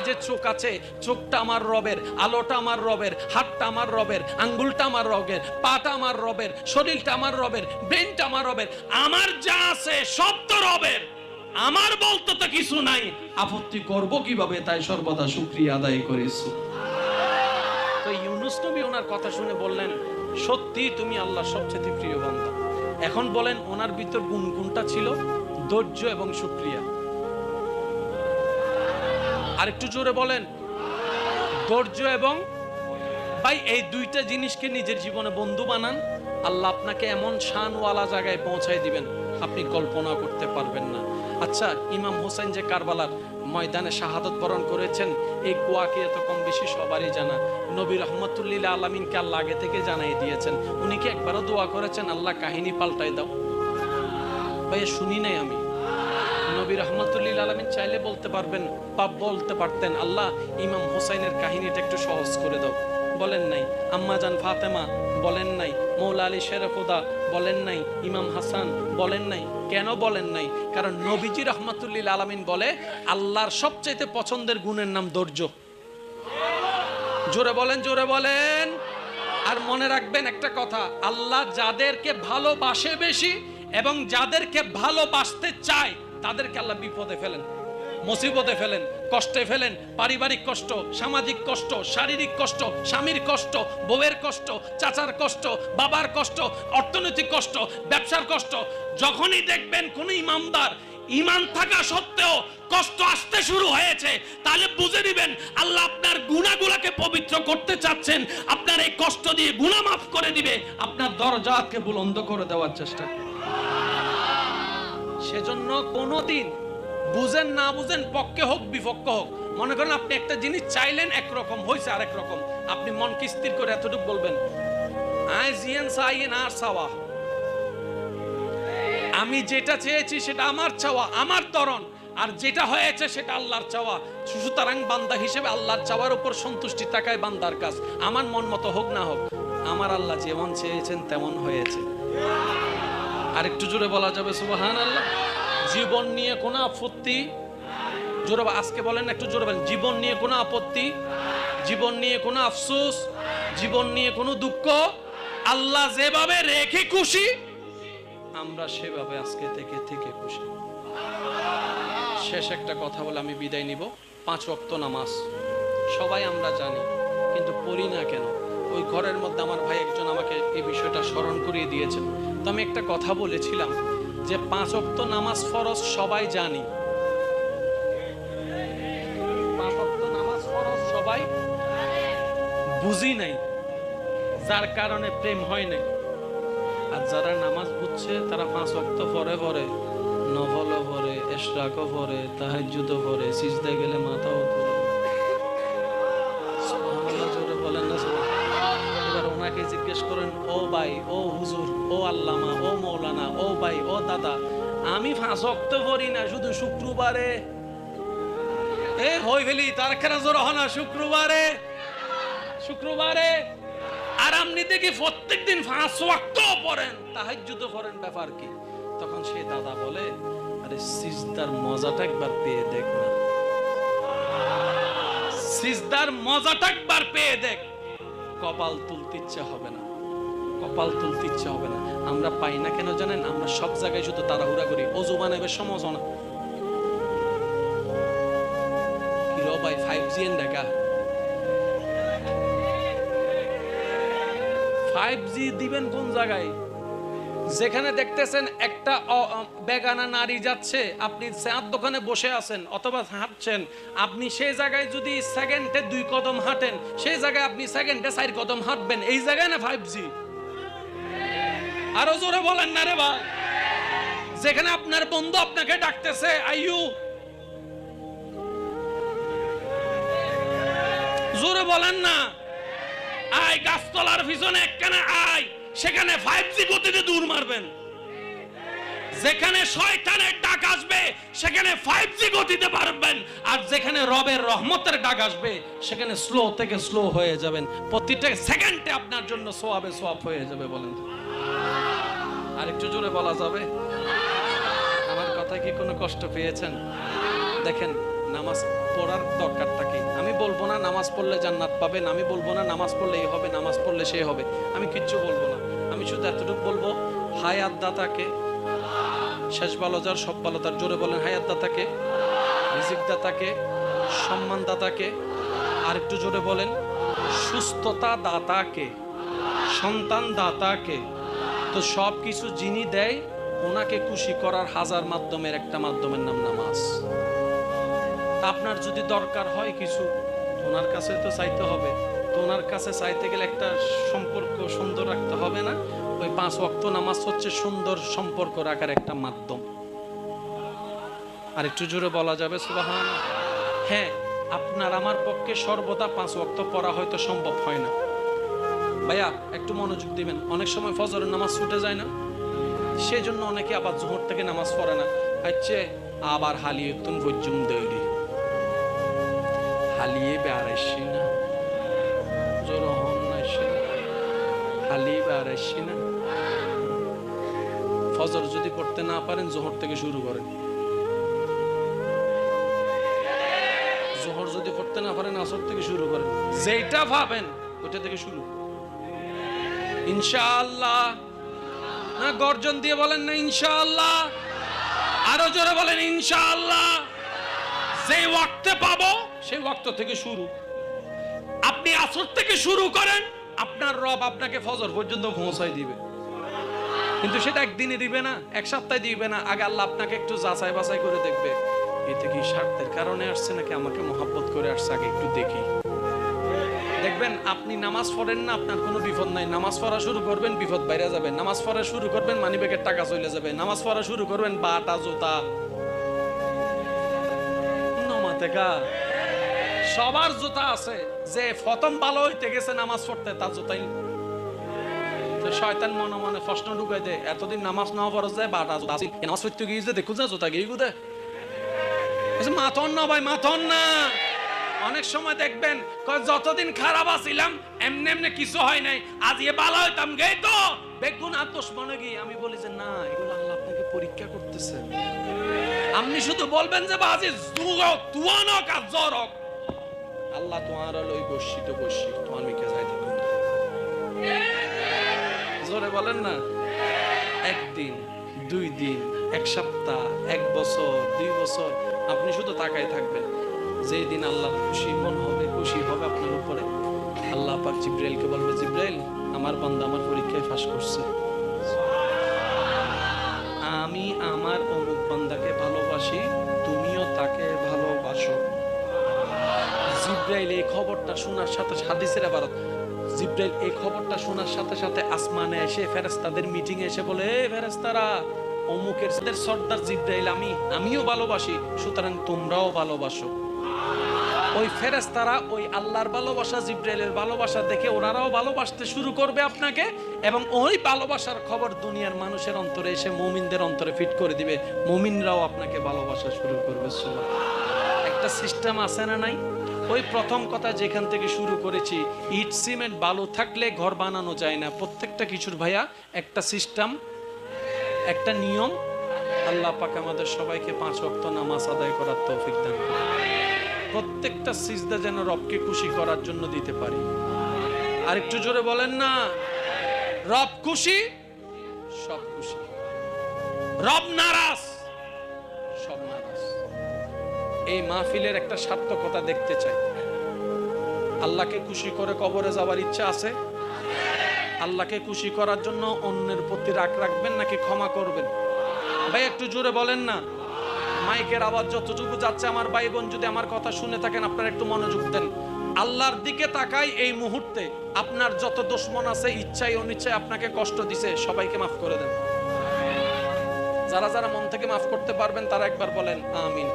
যে চোখ আছে, চোখটা আমার রবের, আলোটা আমার রবের, হাতটা আমার রবের, আঙ্গুলটা আমার রবের, পাটা আমার রবের, শরীরটা আমার রবের, ব্রেনটা আমার রবের, আমার যা আছে সব তো রবের, আমার বলতে তো কিছু নাই, আপত্তি করব কিভাবে? তাই সর্বদা শুকরিয়া আদায় করেছি। তো ইউনুস নবী ওনার কথা শুনে বললেন, সত্যি তুমি আল্লাহর সবচেয়ে প্রিয় বান্দা। এখন বলেন ওনার ভিতর গুণ কোনটা ছিল? ধৈর্য এবং শুকরিয়া। আর একটু জোরে বলেন, ধৈর্য এবং, ভাই এই দুইটা জিনিসকে নিজের জীবনে বন্ধু বানান, আল্লাহ আপনাকে এমন শানওয়ালা জায়গায় পৌঁছায় দিবেন আপনি কল্পনা করতে পারবেন না। আচ্ছা, ইমাম হোসেন যে কারবালার ময়দানে শাহাদত বরণ করেছেন, এই কোয়াকে এত কম বেশি সবারই জানা। নবী রহমতুল্লিল আলামিনকে আল্লাহ আগে থেকে জানাই দিয়েছেন। উনি কি একবারও দোয়া করেছেন আল্লাহ কাহিনী পাল্টাই দাও? ভাই শুনি নাই আমি। নবী রহমতুল্লিল আলামিন চাইলে বলতে পারবেন বা বলতে পারতেন আল্লাহ ইমাম হোসেনের কাহিনীটা একটু সহজ করে দাও, বলেন নাই। আম্মা জান ফাতেমা বলেন নাই, মৌলা আলী শেরফুদা বলেন নাই, ইমাম হাসান বলেন নাই। কেন বলেন নাই? কারণ নবীজি রহমতুল্লিল আলামিন বলে আল্লাহর সবচাইতে পছন্দের গুণের নাম ধৈর্য। জোরে বলেন, জোরে বলেন। আর মনে রাখবেন একটা কথা, আল্লাহ যাদেরকে ভালোবাসে বেশি এবং যাদেরকে ভালোবাসতে চায় তাদেরকে আল্লাহ বিপদে ফেলেন, মুসিবতে ফেলেন, কষ্টে ফেলেন। পারিবারিক কষ্ট, সামাজিক কষ্ট, শারীরিক কষ্ট, স্বামীর কষ্ট, বউয়ের কষ্ট, চাচার কষ্ট, বাবার কষ্ট, অর্থনৈতিক কষ্ট, ব্যবসার কষ্ট। যখনই দেখবেন কোন ইমানদার ইমান থাকা সত্ত্বেও কষ্ট আসতে শুরু হয়েছে, তাহলে বুঝে দিবেন আল্লাহ আপনার গুনাহগুলোকে পবিত্র করতে চাচ্ছেন, আপনার এই কষ্ট দিয়ে গুনাহ মাফ করে দিবে, আপনার দরজাকে বুলন্দ করে দেওয়ার চেষ্টা। সেজন্য কোনোদিন বুঝেন না বুঝেন, পক্ষে হোক বিপক্ষে হোক, মনে করেন আপনি একটা জিনিস চাইলেন একরকম, হয়েছে আরেক রকম, আপনি মনকে স্থির করে এতটুকু বলবেন, আমি যেটা চেয়েছি সেটা আমার চাওয়া, আমার তরণ, আর যেটা হয়েছে সেটা আল্লাহর চাওয়া। সুতরাং বান্দা হিসেবে আল্লাহর চাওয়ার উপর সন্তুষ্টি থাকায় বান্দার কাজ। আমার মন মতো হোক না হোক, আমার আল্লাহ যেমন চেয়েছেন তেমন হয়েছে। আর একটু জোরে বলা যাবে সুবহানাল্লাহ। জীবন নিয়ে কোনো আপত্তি, জোরে আজকে বলেন, একটু জোরে বলেন, জীবন নিয়ে কোনো আপত্তি, জীবন নিয়ে কোনো আফসোস, জীবন নিয়ে কোনো দুঃখ, আল্লাহ যেভাবে রেখে খুশি আমরা সেভাবে আজকে থেকে থেকে খুশি। শেষ একটা কথা বলে আমি বিদায় নিব। 5 ওয়াক্ত নামাজ সবাই আমরা জানি, কিন্তু পড়ি না কেন? ওই ঘরের মধ্যে আমার ভাই একজন আমাকে এই বিষয়টা স্মরণ করিয়ে দিয়েছেন। তো আমি একটা কথা বলেছিলাম যে 5 ওয়াক্ত নামাজ ফরজ সবাই জানি, 5 ওয়াক্ত নামাজ ফরজ সবাই বুঝি নাই, যার কারণে প্রেম হয় নাই। আর যারা নামাজ বুঝছে তারা 5 ওয়াক্ত পরে পরে, নফলও পড়ে, ইশরাকও পড়ে, তাহাজ্জুদও পড়ে, সিজদায় গেলে মাথাও তোলে। সুবহানাল্লাহ, জোরে বলেন না সুবহানাল্লাহ। এবার ওনাকে জিজ্ঞেস করেন, ও ভাই, ও হুজুর, ও আল্লামা, ও মৌলানা, ও ভাই, ও দাদা, আমি 5 ওয়াক্ত পড়ি না, শুধু শুক্রবারে হই ফেলি, তার কেন জোর হয় না? শুক্রবারে, শুক্রবারে। আর আপনি দেখি প্রত্যেকদিন 5 ওয়াক্ত পড়েন, তাহাজ্জুদও পড়েন, ব্যাপার কি? তখন সেই দাদা বলে, আরে সিজদার মজাটা একবার পেয়ে দেখ না, সিজদার মজাটা একবার পেয়ে দেখ, কপাল তুলতে ইচ্ছা হবে না, কপাল তুলতে ইচ্ছা হবে না। আমরা পাই না কেন জানেন? আমরা সব জায়গায় শুধু তাড়াহুড়া করি। অজু বানাবে সময় না, কি রে ভাই 5G এর দেখা, 5G দিবেন কোন জায়গায়? যেখানে দেখতেছেন একটা বেগানা নারী যাচ্ছে, আপনি চায়ের দোকানে বসে আছেন অথবা হাঁটছেন, আপনি সেই জায়গায় যদি সেকেন্ডে 2 কদম হাঁটেন, সেই জায়গায় আপনি সেকেন্ডে 4 কদম হাঁটবেন, এই জায়গায় না 5G? আরো জোরে বলেন না রে ভাই। যেখানে আপনার বন্ধু আপনাকে ডাকতেছে, আইয়ু, জোরে বলেন না, আয় গাছতলার পিছনে একখানে আয়, সেখানে 5G গতিতে দূর মারবেন। যেখানে শয়তানের ডাক আসবে সেখানে 5G গতিতে পারবেন, আর যেখানে রবের রহমতের ডাক আসবে সেখানে স্লো থেকে স্লো হয়ে যাবেন। প্রতিটা সেকেন্ডে আপনার জন্য সোয়াবে সোয়াব হয়ে যাবে। বলেন আর একটু জোরে বলা যাবে? আমার কথা কি কোনো কষ্ট পেয়েছেন? দেখেন, নামাজ পড়ার দরকারটা কি? বলবো না নামাজ পড়লে জান্নাত পাবেন, আমি বলবো না নামাজ পড়লে এই হবে, নামাজ পড়লে সে হবে, আমি কিচ্ছু বলবো না। আমি শুধু এতটুকু বলবো, হায়াত দাতাকে, শেষ ভালো যার সব ভালো তার, জোরে বলেন হায়াত দাতাকে, রিজিক দাতাকে, সম্মান দাতাকে, আর একটু জোরে বলেন সুস্থতা দাতাকে, সন্তান দাতাকে। তো সব কিছু যিনি দেয় ওনাকে খুশি করার হাজার মাধ্যমের একটা মাধ্যমের নাম নামাজ। আপনার যদি দরকার হয় কিছু, ওনার কাছে তো চাইতে হবে। তো ওনার কাছে চাইতে গেলে একটা সম্পর্ক সুন্দর রাখতে হবে না? ওই 5 ওয়াক্ত নামাজ হচ্ছে সুন্দর সম্পর্ক রাখার একটা মাধ্যম। আর একটু জোরে বলা যাবে সুবহানাল্লাহ? হ্যাঁ, আপনার আমার পক্ষে সর্বদা 5 ওয়াক্ত পড়া হয়তো সম্ভব হয় না। ভাইয়া একটু মনোযোগ দিবেন, অনেক সময় ফজরের নামাজ ছুটে যায় না, সেই জন্য অনেকে আবার জোহর থেকে নামাজ পড়ে না, হচ্ছে আবার হালিয়ে তুমি ভজ্জুম দেরি হালিয়ে বেড়াইছি না, জোর হন না হালিয়ে বেড়াইছি না। ফজর যদি পড়তে না পারেন জোহর থেকে শুরু করেন, জোহর যদি পড়তে না পারেন আসর থেকে শুরু করেন, যেটা ভাবেন ওইটা থেকে শুরু, ইনশাআল্লাহ। না গর্জন দিয়ে বলেন না ইনশাআল্লাহ, আরো জোরে বলেন ইনশাআল্লাহ। যে ওয়াক্তে পাবো সেই ওয়াক্ত থেকে শুরু। আপনি আসর থেকে শুরু করেন, আপনার রব আপনাকে ফজর পর্যন্ত পৌঁছাই দিবে। কিন্তু সেটা একদিনে দিবে না, এক সপ্তাহে দিবে না। আগে আল্লাহ আপনাকে একটু যাচাই বাছাই করে দেখবে, এতে কি স্বার্থের কারণে আসছে নাকি আমাকে মহব্বত করে আসছে, আগে একটু দেখি। দেখবেন আপনি নামাজ পড়েন না, আপনার কোনো বিপদ নাই। নামাজ পড়া শুরু করবেন, বিপদ বাইরে যাবে। নামাজ পড়া শুরু করবেন, মানিব্যাগের টাকা চলে যাবে। নামাজ পড়া শুরু করবেন, বাটা জুতা নমাতেকা সবার জুতা আছে। যে প্রথম ভালো হইতে গেছে নামাজ পড়তে, তার জুতাই তো শয়তান মনে মনে প্রশ্ন ঢুকাই দেয়, এতদিন নামাজ না পড়া যায় বাটা জুতা নামাজ পড়তে গিয়ে যে দেখুন যা জুতা গিয়ে গুদে মাথন না ভাই, মাথন না। অনেক সময় দেখবেন যতদিন খারাপ আছিলাম এমনি এমনি কিছু হয় নাই, আজ এ ভালো হইতাম গেই তো বেগুন আর দোষ মনে গিয়ে। আমি বলি যে না, এগুলো আল্লাহ আপনাকে পরীক্ষা করতেছে। আপনি শুধু বলবেন যে বাজি তুয়ানক আর জরক, আল্লাহ তোমার লই বসি তো বসি তোমার মিকে যাই দেখুন। জোরে বলেন না। একদিন, 2 দিন, 1 সপ্তাহ, 1 বছর, 2 বছর আপনি শুধু তাকায় থাকবেন। যেই দিন আল্লাহর খুশি মন হবে, খুশি হবে আপনার উপরে, আল্লাহ পাক জিবরাইলকে বলবে, জিবরাইল আমার বান্দা আমার পরীক্ষায় পাস করছে, আমি আমার অমুক বান্দাকে ভালোবাসি, তুমিও তাকে ভালোবাসো। জিবরাইল এই খবরটা শোনার সাথে, হাদিসের ইবারত, জিবরাইল এই খবরটা শোনার সাথে সাথে আসমানে এসে ফেরেশতাদের মিটিং এ এসে বলে, এ ফেরেশতারা, অমুকের সর্দার জিবরাইল আমিও ভালোবাসি, সুতরাং তোমরাও ভালোবাসো। ওই ফেরেশতারা ওই আল্লাহর ভালোবাসা, জিবরাইলের ভালোবাসা দেখে ওনারাও ভালোবাসতে শুরু করবে আপনাকে, এবং ওই ভালোবাসার খবর দুনিয়ার মানুষের অন্তরে এসে মুমিনদের অন্তরে ফিট করে দিবে, মুমিনরাও আপনাকে ভালোবাসা শুরু করবে। একটা সিস্টেম আছে না নাই? ওই প্রথম কথা যেখান থেকে শুরু করেছি, ইট সিমেন্ট বালু থাকলে ঘর বানানো যায় না। প্রত্যেকটা কিছুর ভাইয়া একটা সিস্টেম, একটা নিয়ম। আল্লাহ পাক আমাদের সবাইকে 5 ওয়াক্ত নামাজ আদায় করার তৌফিক দান করুন। প্রত্যেকটা সিজদা যেন রবকে খুশি করার জন্য দিতে পারি। আর একটু জোরে বলেন না, রব খুশি সব খুশি, রব নারাজ সব নারাজ। এই মাহফিলের একটা সার্থকতা দেখতে চাই। আল্লাহকে খুশি করে কবরে যাবার ইচ্ছা আছে? আল্লাহকে খুশি করার জন্য অন্যের প্রতি রাগ রাখবেন নাকি ক্ষমা করবেন? ভাই একটু জোরে বলেন না। মাইকের আওয়াজ যতটুকু যাচ্ছে, আমার ভাই বোন যদি আমার কথা শুনে থাকেন, আপনারা একটু মনোযোগ দেন। আল্লাহর দিকে তাকাই, এই মুহূর্তে আপনার যত দুশমন আছে, ইচ্ছায় অনিচ্ছায় আপনাকে কষ্ট দিছে, সবাইকে মাফ করে দেন। যারা যারা মন থেকে মাফ করতে পারবেন তারা একবার বলেন আমিন।